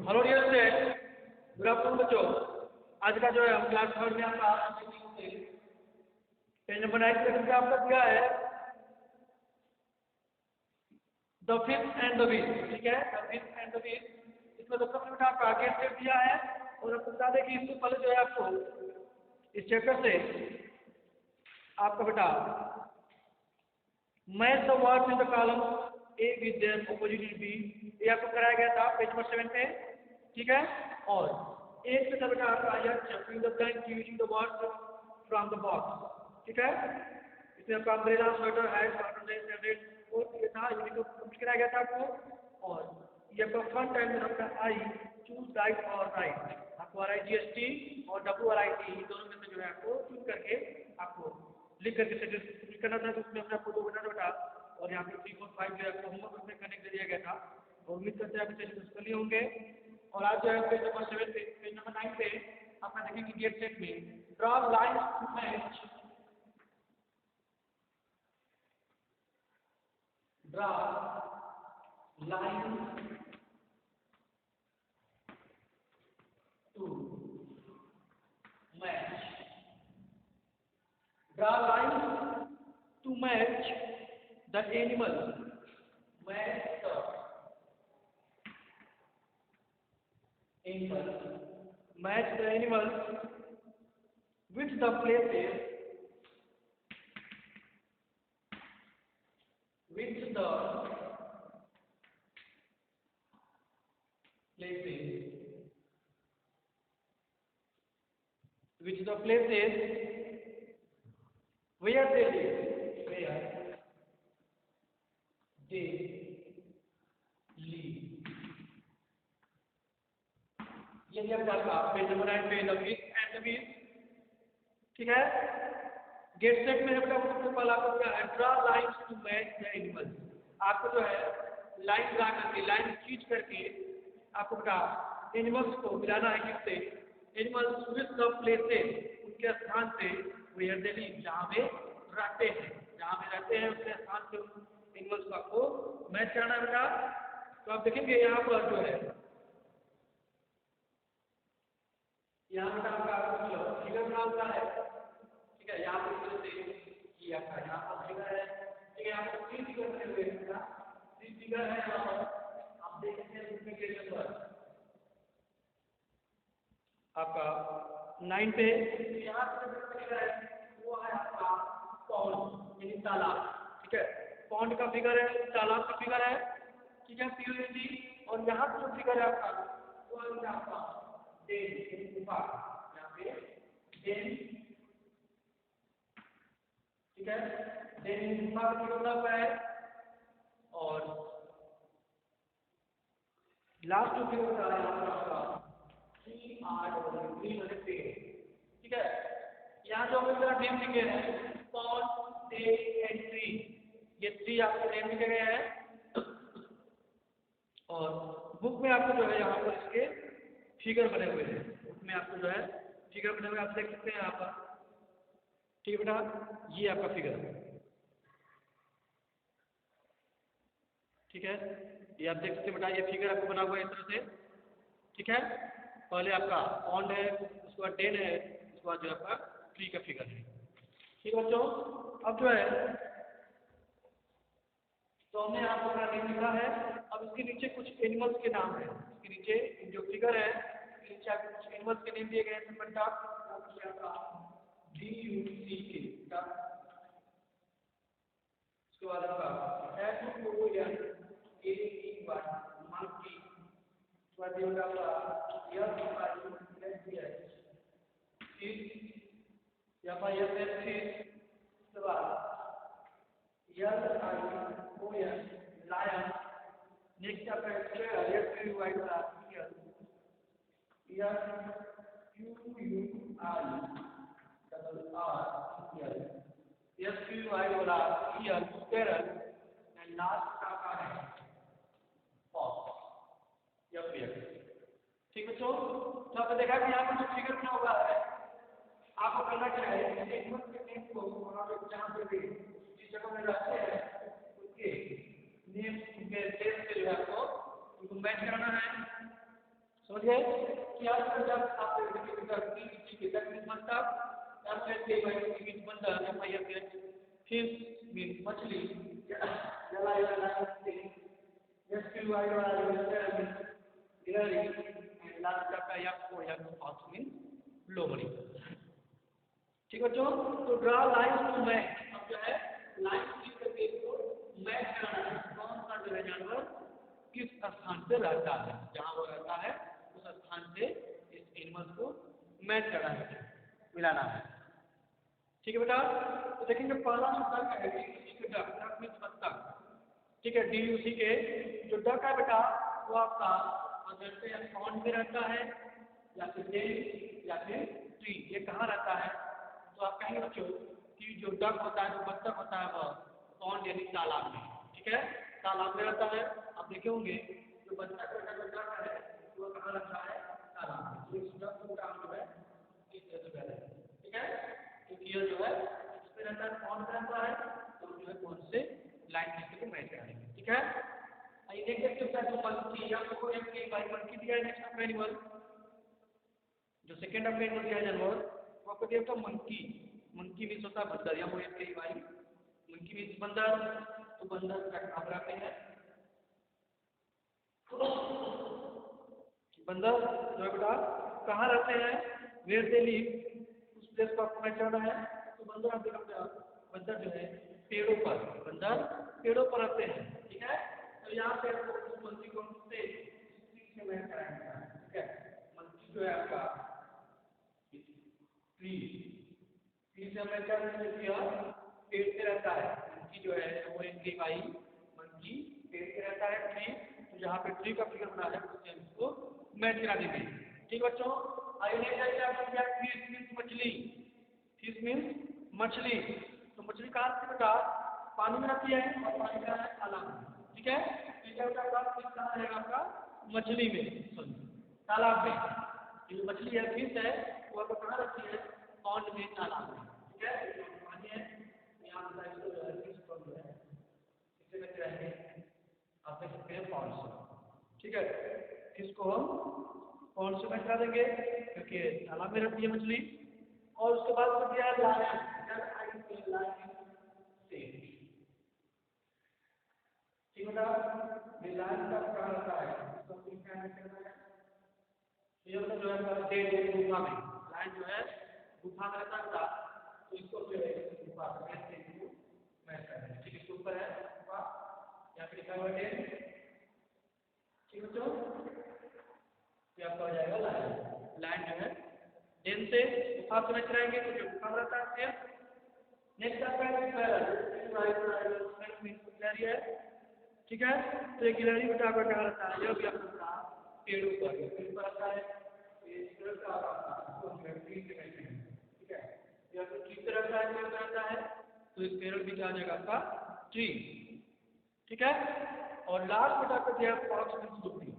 Hello dear student, good afternoon बच्चों। आज का जो है हम क्लास थर्ड में आपका पेज नंबर 9 पे आपका दिया है the fifth and the beast. ठीक है, the fifth and the beast. इसमें सबसे पहले आपका गेट सेट दिया है और आपको बता दें कि इससे पहले जो है आपको इस चैप्टर से आपका बेटा match the words in the column A with their opposite in B, ये आपको कराया गया था पेज नंबर 7 पे। ठीक है, और एक पे था बेटा आपका यह fill the blank using the words from the box. ठीक है, इसमें आपका umbrella, sweater, hat, cotton dress, sandal और ये था, ये तो कंप्लीट कराया गया था आपको। और ये आपका फ्रंट एंड में आपका आई चूज राइट और राइट, आपको RIGST और WRIT दोनों में से जो है आपको चूज करके आपको लिख करके सेट करना था। तो उसमें अपना फोटो बनाना बेटा, और यहाँ पे 3, 4, 5 जो है आपको होमवर्क में करने के लिए दिया गया था और उम्मीद करते हैं आप इसे कर लिए होंगे। और आज जो है पेज नंबर 7 पे, पेज नंबर 9 पे आपका देखेंगे गेट सेट में draw lines to match, draw lines to match, draw lines to match the animal, match the animal, match the animals with the places, with the places, with the places where they live, where they live। ये भी आपका page number 9 पे the fifth and the beast. ठीक है, gate set में आपका सबसे पहला आपको क्या है, draw lines to match the animals. आपको जो है लाइन ड्रा करके, लाइन खींच करके आपको बेटा एनिमल्स को मिलाना है किससे, एनिमल्स विद द प्लेसेस, उनके स्थान से, वेयर दे लिव, जहाँ वे रहते हैं, जहाँ वे रहते हैं उसके स्थान से एनिमल्स को आपको मैच करना है बेटा। तो आप देखेंगे यहाँ पर जो है, यहाँ बेटा आपका कुछ फिगर बना हुआ है। ठीक है, यहाँ पर ये आपका यहाँ पर फिगर है। ठीक है, यहाँ पर 3 फिगर बने हुए हैं बेटा, 3 फिगर है यहाँ पर। आप देख सकते हैं उसमें पेज नंबर आपका 9 पे। यहाँ पर जो फिगर है वो है आपका पॉन्ड यानी तालाब। ठीक है, पॉन्ड का फिगर है, तालाब का फिगर है। ठीक है, POND। और यहाँ पर जो फिगर है आपका वो है आपका डेन, गुफा, यहाँ पे डेन। ठीक है, डेन गुफा का फिगर बना हुआ है। और लास्ट जो फिगर बता रहा है आपका ग्रीन वाले पेड़। ठीक है, यहाँ जो आपका नेम लिखे हैं पॉन्ड, डे एंड ट्री, ये 3 आपके नेम लिखे गए हैं। और बुक में आपको जो है यहाँ पर इसके फिगर बने हुए हैं, बुक में आपको जो है फिगर बने हुए आप देख सकते हैं यहाँ पर। ठीक है बेटा, ये आपका फिगर। ठीक है, ये आप देख सकते हैं बेटा, ये फिगर आपको बना हुआ है इस तरह से। ठीक है, पहले आपका पॉन्ड है, उसके बाद डेन है, उसके बाद जो आपका ट्री का फिगर है। ठीक है बच्चों, अब जो है तो हमने आपको नेम लिखा है। अब इसके नीचे कुछ एनिमल्स के नाम है, इसके नीचे जो फिगर है इसके नीचे आपको कुछ एनिमल्स के नेम दिए गए हैं। बेटा आपका DUCK, उसके बाद आपका FONAEY, मंकी, उसके बाद आपका या फिर उसके बाद LION, लायन। नेक्स्ट आपका SQUI वाला SQUI वाला स्क्वायरल। एंड लास्ट आपका है फॉक्स, ठीक है बच्चों। तो आपने देखा कि यहाँ पर जो फिगर बना हुआ है आपको करना क्या है, एनिमल के नेम को वहाँ पे जहाँ पे भी जिस जगह में रहते हैं उसके नेम, उनके प्लेस से जो है आपको उनको मैच कराना है। समझ गए? क्या जब आप बनता फिश मीन मछली लोमड़ी। ठीक बच्चों, तो ड्रा लाइन टू मैच। अब जो है लाइन खींच करके इसको मैच कराना है, कौन सा जो है जानवर किस स्थान पे रहता है, जहां वो रहता है उस स्थान से इस एनिमल को मैच करना है, मिलाना है। ठीक है बेटा, तो देखेंगे पहला शब्द क्या है, डीयूसी के डक, डक मींस बत्तख। ठीक है, डीयूसी के जो डक है बेटा वो आपका अगर या पॉन्ड में रहता है या फिर डेल या फिर ट्री, ये कहाँ रहता है? तो आप कहेंगे बच्चों कि जो डक होता है, जो बत्तख होता है वह पॉन्ड यानी तालाब में, ठीक है, तालाब में रहता है। आप देखे होंगे जो बत्तख का जो डक है वो कहाँ रहता है? तालाब में। तो इस डक का काम जो है इस तरह से रहता है, ठीक है, क्योंकि ये जो है इस पे रहता है, पॉन्ड में रहता है, तो जो है पॉन्ड से लाइन खींच के मैच करेंगे, ठीक है। आइए देखते हैं जो मंकी, आपको एक के भाई मंकी दिया है, नेक्स्ट आपका एनिमल जो सेकंड आपका एनिमल दिया है जानवर वो आपको दिया था मंकी। मंकी मीन्स होता है बंदर, या वो एक के भाई मंकी मीन्स बंदर। तो बंदर का कहाँ रहते हैं? बंदर जो है बेटा कहाँ रहते हैं? वेयर दे लिव, उस प्लेस को आपको पहचाना है। तो बंदर आप देखा, बंदर जो है पेड़ों पर, बंदर पेड़ों पर रहते हैं, ठीक है। तो यहाँ पे आपको मंकी को से मैच कराएंगे, ठीक है। मंकी जो है आपका ट्री, ट्री से मैच करने किया, पेड़ पे रहता है। मंकी जो है वो एक भाई मंकी पेड़ पे रहता है, ट्री। तो जहाँ पे ट्री का फिगर बना है उससे हम इसको मैच करा देंगे, ठीक बच्चों। आइए नेक्स्ट आइए आपको क्या, फिश मीन्स मछली, फिश मीन्स मछली। तो मछली कहाँ से बेटा? पानी में रहती है, और पानी का है तालाब में, ठीक है। तो क्या बेटा फिश कहाँ रहेगा आपका? मछली में, सॉरी तालाब में। जो मछली है फिश है वो आपको कहाँ रहती है? पॉन्ड में, तालाब में, ठीक है। पानी है यहाँ पर इसको जो है फिश पॉन्ड जो है इससे में रहेंगे, आप देख सकते हैं पॉन्ड से, ठीक है। फिश को हम पॉन्ड से मैच करा देंगे क्योंकि तालाब में रहती है मछली। और उसके बाद में दिया है लायन, ठीक है। लायन का कहाँ रहता है? ये मतलब जो है डेड गुफा में, लायन जो है गुफा में रहता था, तो इसको जो है गुफा कहते हैं, इसको मैच कर रहे हैं, ठीक है। इसके ऊपर है गुफा, यहाँ पे लिखा हुआ है डेड, ठीक है। ये आपका हो जाएगा लायन। लायन जो है डेन से गुफा से मैच कराएंगे तो जो गुफा में रहता है फिर नेक्स्ट आपका गिलहरी है, ठीक है। तो ये गिलहरी बेटा आपका कहाँ रहता है? यह भी आपका पेड़ों पर, पेड़ पर रहता है, ठीक है। या तो ट्री पे रहता है, पेड़ पे रहता है, तो इस पेड़ भी आ जाएगा आपका ट्री, ठीक है। और लास्ट बेटा आपका दिया फॉक्स मीन्स लोमड़ी,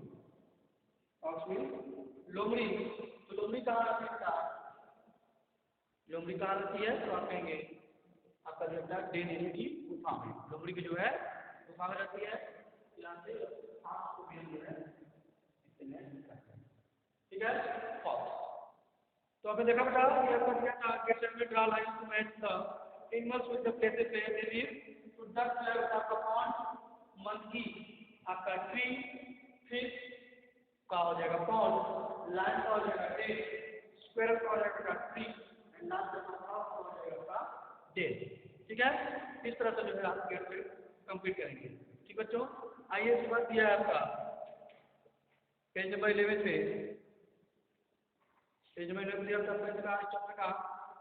फॉक्स मीन्स लोमड़ी। तो लोमड़ी कहाँ रहती है? लोमड़ी कहाँ रहती है? तो आप कहेंगे आपका जो है डेन की गुफा में, लोमड़ी की जो है गुफा में रहती है। यहाँ से सांप को भी हम जो है ठीक है, फॉक्स। तो आपने देखा बेटा ये आपका दिया था गेट सेट में draw line to match the animals with the places where they live. तो डक जो है आपका पॉन्ड, मंकी आपका ट्री, फिश का हो जाएगा पॉन्ड, लायन का हो जाएगा डेड, स्क्वायरल का हो जाएगा ट्री, एंड लास्ट का हो जाएगा डेड, ठीक है। इस तरह से जो है आप गेट सेट कंप्लीट करेंगे, ठीक बच्चों। आइए इसके बाद दिया है आपका पेज नंबर 11 पे, पेज नंबर 11 दिया था पेज का चैप्टर का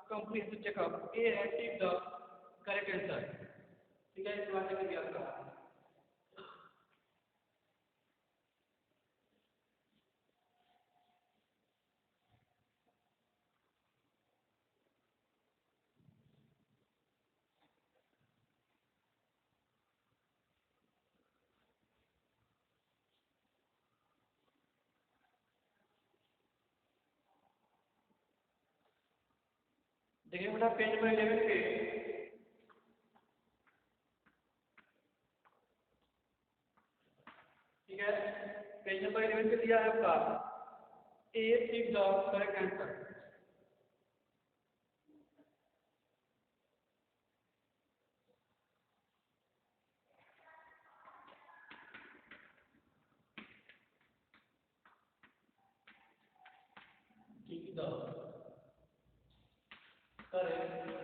कंप्लीट चेकअप, ए है टिक द करेक्ट आंसर, ठीक है। इस बात में दिया था देखिए बेटा पेज नंबर 11 पे, ठीक है। पेज नंबर 11 पे दिया है आपका A is the correct answer. Is the correct answer.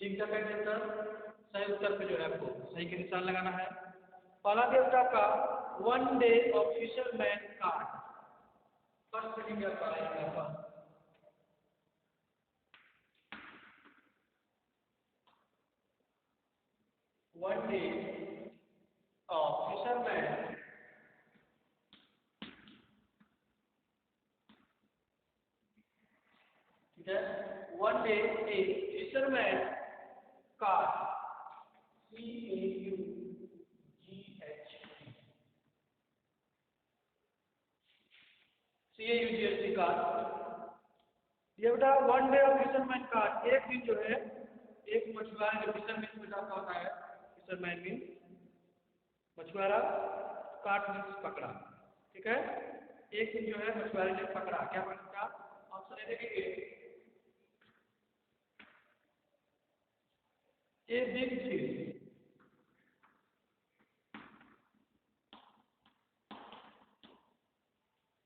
ठीक है आंसर सही उत्तर पे जो है आपको सही के निशान लगाना है। पहला देवता का one day of fisherman card first reading आपका आएगा यहाँ पर वन डे ऑफ फिशरमैन ठीक है वन डे ए फिशरमैन कार्ड CAUGHT कार्ड ये बेटा one day of fisherman card एक दिन जो है एक मछुआरा जो फिशरमैन में जाता होता है फिशरमैन मीन मछुआरा काट मीन्स पकड़ा ठीक है एक दिन जो है मछुआरे ने पकड़ा क्या पकड़ा ऑप्शन ए देखेंगे a big fish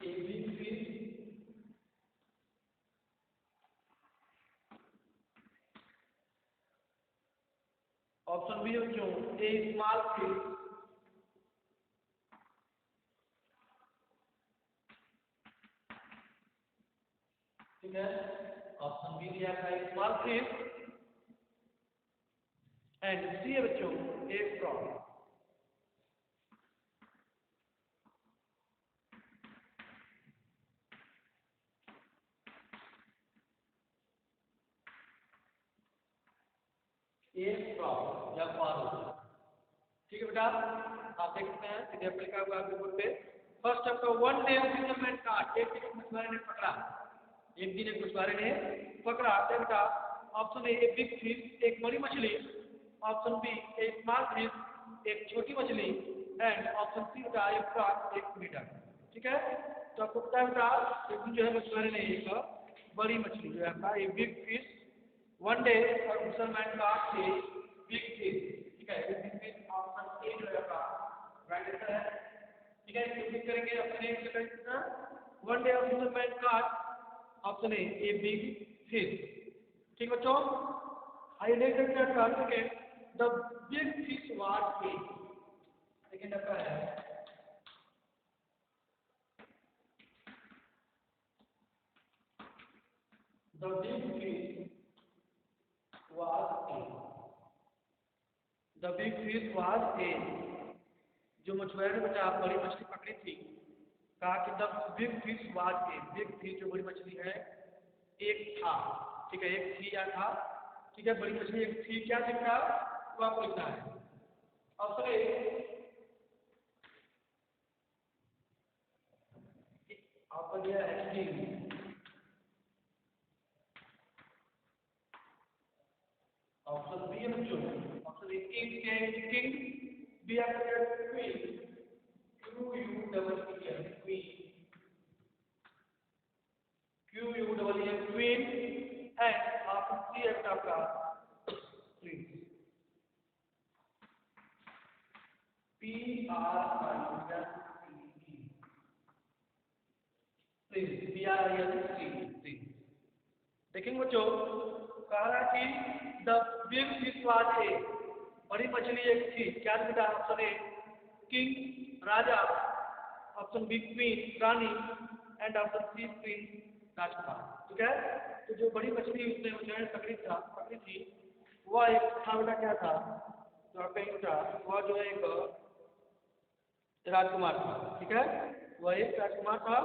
A big fish option B क्यों ए स्मॉल फिश ठीक है ऑप्शन बी दिया था स्मॉल फिश एंड सी है बच्चों ए फ्रॉग ए फ्रॉग या फ्रॉग ठीक है बेटा आप देख सकते हैं एग्जाम्पल लिखा हुआ है बोर्ड पे फर्स्ट आपका one day of fisherman card एक दिन मछुआरे ने पकड़ा एक दिन एक मछुआरे ने पकड़ा बेटा ऑप्शन ए बिग फिश एक बड़ी मछली ऑप्शन बी ए स्मॉल फिश एक छोटी मछली एंड ऑप्शन सी बेटा एक फ्रॉग एक मीटर ठीक है तो आपको पता है बेटा एक दिन जो है मछुआरे ने एक बड़ी मछली जो है आपका ए बिग फिश वन डे और फिशरमैन कार्ड से बिग फिश ठीक है बिग फिश ऑप्शन ए जो है आपका राइट आंसर है ठीक है इसको क्लिक करेंगे अपने second one day of fisherman card option A big fish ठीक बच्चों आइए देख सकते हैं आपका आंसर के the big fish was A second आपका है the big fish was A the big fish was ए जो मछुआरे ने बेटा बड़ी मछली पकड़ी थी कहा कि the big fish was A big fish जो बड़ी मछली है एक था ठीक है एक थी या था ठीक है बड़ी मछली एक थी क्या दिखता वो आपको लिखना है ऑप्शन ए आपका दिया है किंग ऑप्शन बी है बच्चों ऑप्शन ए किंग बी आपका दिया queen QUEEN queen and option C है आपका prince PRINCE देखेंगे बच्चों कह रहा कि the big fish was a बड़ी मछली एक थी क्या बेटा ऑप्शन ए किंग राजा ऑप्शन बी क्वीन रानी एंड ऑप्शन सी प्रिंस राजकुमार ठीक है तो जो बड़ी मछली उसने मछुआरे पकड़ी थी वह एक था बेटा क्या था जो आप कहीं बेटा वह जो है एक राजकुमार था ठीक है वह एक राजकुमार था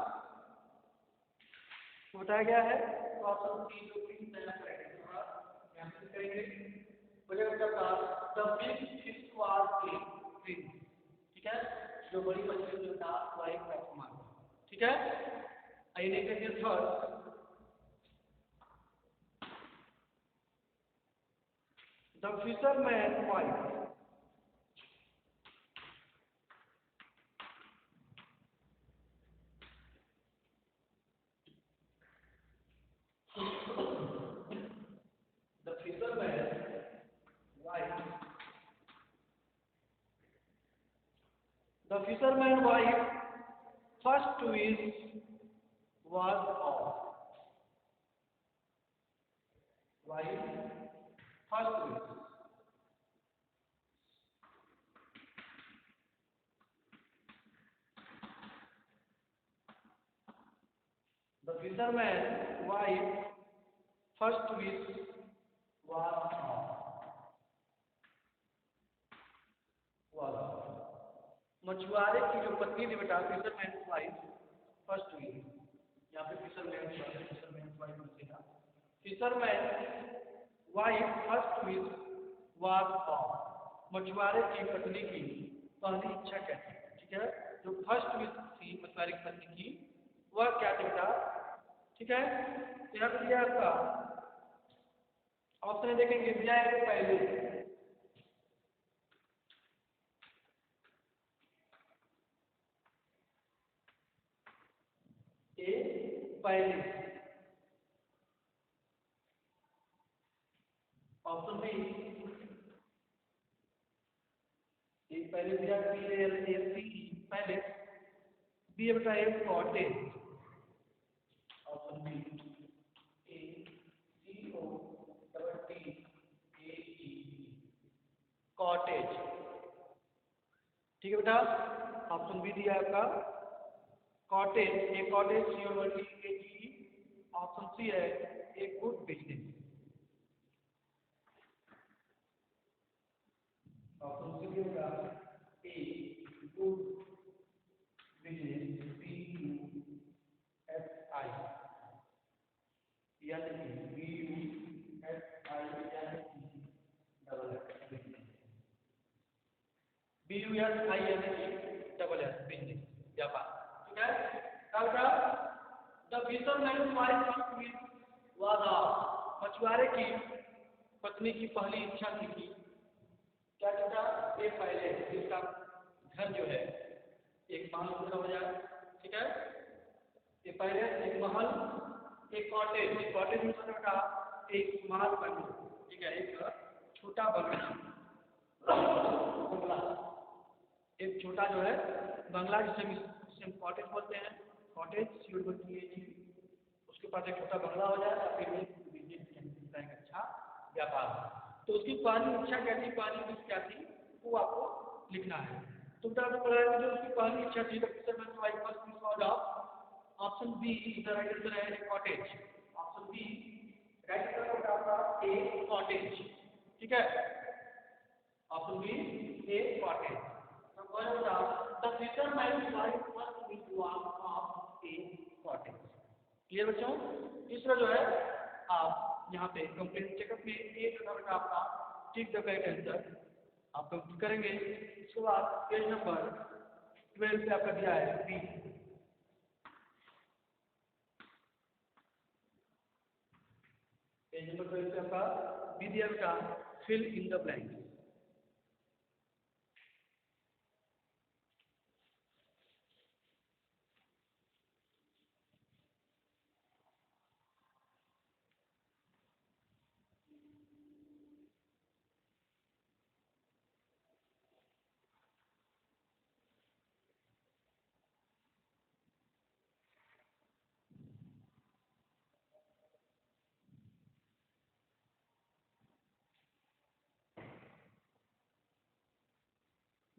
बताया गया है तो ऑप्शन सी जो प्रिंस करेंगे मुझे बेटा the big fish was A Prince ठीक है जो बड़ी मछली जो था वह एक राजकुमार ठीक है आइए देखते हैं third the fisherman wife The fisherman wife first wish was off. Wife first wish. The fisherman wife first wish was मछुआरे की जो पत्नी थी बेटा, फिशरमैन वाइफ फर्स्ट हुई। यहाँ पे फिशरमैन वाइफ लिखेगा। फिशरमैन वाइफ फर्स्ट हुई वाज ऑफ, मछुआरे की पत्नी की पहली इच्छा क्या थी? ठीक है, जो फर्स्ट विश थी मछुआरे की पत्नी की, वह क्या थी बेटा? ठीक है, यहाँ पे दिया आपका ऑप्शन देखेंगे, दिया है पहले पहले, ऑप्शन बी पहले दिया पहले, बी बेटा a cottage, option B cottage. ठीक है बेटा, ऑप्शन बी दिया आपका cottage, a cottage, option C है a good business, option C होगा a good business, B U S I, यानी बी यू एस आई यानी double S, B U S I यानी डबल एस, बिजनेस, व्यापार। ठीक है, the fisherman wife was of, मछुआरे की पत्नी की पहली इच्छा थी कि क्या बेटा? ये पहले इसका घर जो है एक महल पूरा हो जाए। ठीक है, ये पहले एक महल, एक कॉटेज, एक कॉटेज में बेटा एक महल बन, ठीक है, एक छोटा बंगला, बंगला एक छोटा जो है बंगला, जिसे कॉटेज बोलते हैं, कॉटेज उसके पास एक छोटा बंगला हो जाए, फिर बिजनेस एक अच्छा व्यापार। तो उसकी पहली इच्छा क्या थी, पहली चीज क्या थी, वो आपको लिखना है। तो आपको पता है जो उसकी पहली इच्छा थी, option B is the right answer है, cottage, option B right answer होगा आपका ए कॉटेज। ठीक है, ऑप्शन बी ए कॉटेज। तो कौन होगा? The fisherman wife first wish was of A cottage. Clear बच्चों? तीसरा जो है आप यहाँ पे कंप्लीट चेकअप में ए जो था आपका टिक द करेक्ट आंसर आप कंप्लीट करेंगे। इसके बाद पेज नंबर 12 पे आपका दिया है बी, पेज नंबर 12 पे आपका बी दिया बेटा, fill in the blank.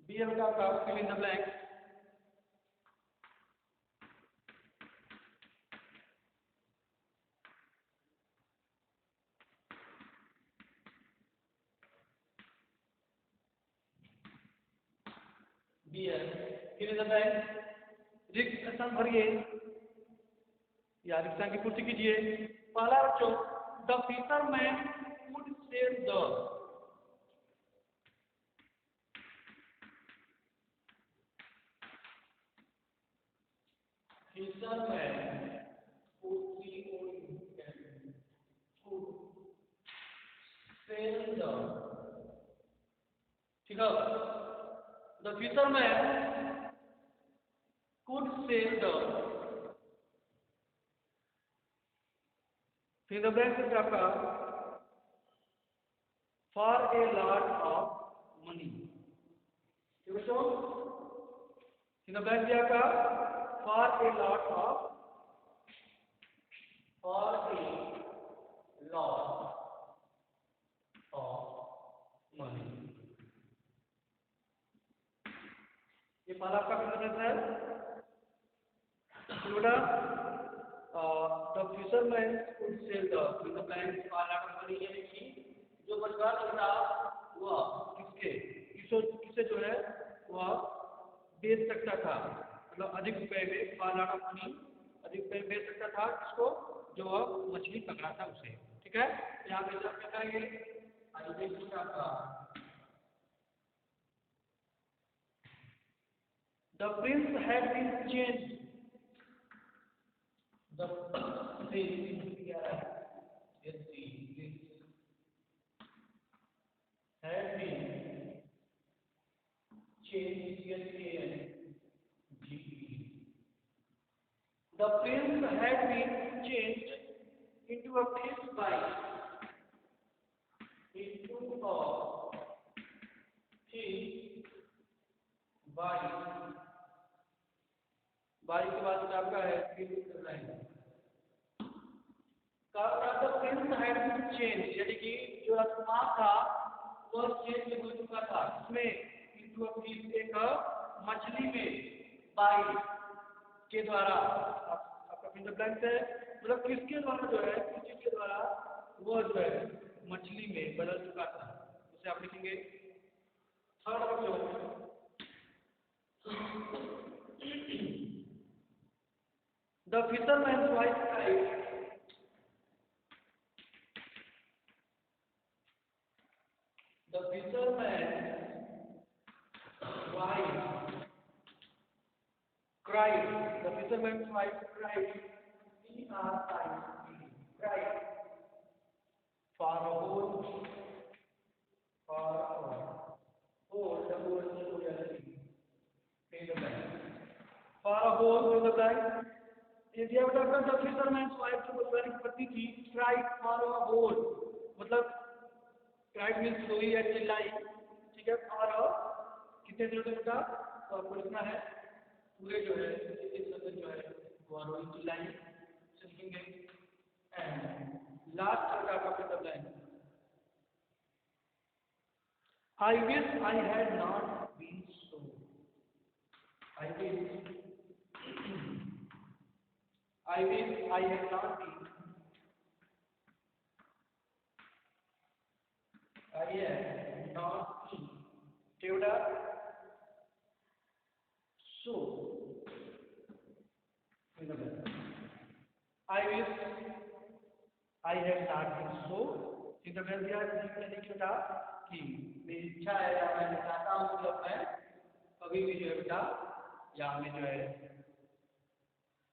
B है बेटा आपका fill in the blank. B है फिल इन द ब्लैंक, रिक्त स्थान भरिए या रिक्त स्थान की पूर्ति कीजिए। पहला बच्चों, the fisherman could save the, fisherman could sail the, ठीक है, the fisherman could sail the, फिर द ब्लैंक से आपका for a lot of money. ठीक है बच्चों, इन द ब्लैंक दिया का for a lot of money. ये फॉर आपका कितना है थोड़ा the fisherman could sell the blank for lot of money, यानी कि जो मछुआरा था वह किसे जो है वह बेच सकता था, मतलब अधिक रुपए में फॉर लॉट ऑफ मनी, अधिक रुपए में बेच सकता था किसको, जो वह मछली पकड़ा था उसे। ठीक है, यहाँ पे जब क्या करेंगे The prince had been changed. The prince had been changed. The prince had been changed into a fish by by के बाद आपका है प्रिंस हैड बीन चेंज, यानी कि जो राजकुमार था वह चेंज हो चुका था इसमें इनटू अ फिश, एक मछली में, बाई के द्वारा। आपका फिंगर ब्लैंक है, मतलब किसके द्वारा जो है, किस चीज के द्वारा वह जो है मछली में बदल चुका था, उसे आप लिखेंगे third option. The fisherman's wife cried. The fisherman's wife cried. The fisherman's wife cried. Cried. For a hole. For a hole in the blank. यदि आप डॉक्टर द फिशरमैन्स वाइफ जो मछुआरे की पत्नी थी, क्राइड फॉर अ होल, मतलब cried means रोई या चिल्लाई। ठीक है, और कितने दिनों तक का तो आपको लिखना है पूरे जो है एक शब्द जो है वो रोई चिल्लाई लिखेंगे। एंड लास्ट का आपका मतलब है I wish I had not been so. I wish I wish I had not been. I had not been. Teuda. So. I wish I had not been so. चिंता कर दिया मैंने बेटा कि मेरी इच्छा है या मैं चाहता हूँ कि अब मैं कभी भी जो है बेटा या हमें जो है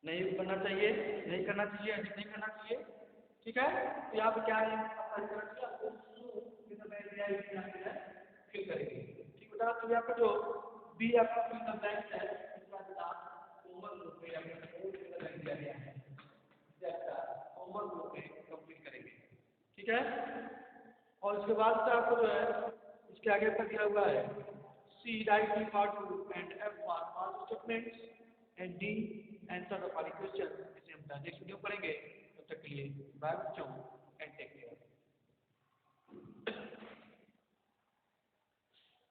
नहीं करना चाहिए, नहीं करना चाहिए, अधिक नहीं करना चाहिए। ठीक है, तो यहाँ पे क्या है फिल करेंगे। ठीक बेटा, तो यहाँ पे जो बी आपका फिल का ब्लैंक है इसका होमवर्क ग्रुप में दिया गया है, होमवर्क ग्रुप में कंप्लीट करेंगे। ठीक है, और उसके बाद से आपको जो है इसके आगे तक दिया हुआ है C right D for true and F for false statements and D answer the following question. इसे हम नेक्स्ट वीडियो पढ़ेंगे, तब तक के लिए बाय बच्चों।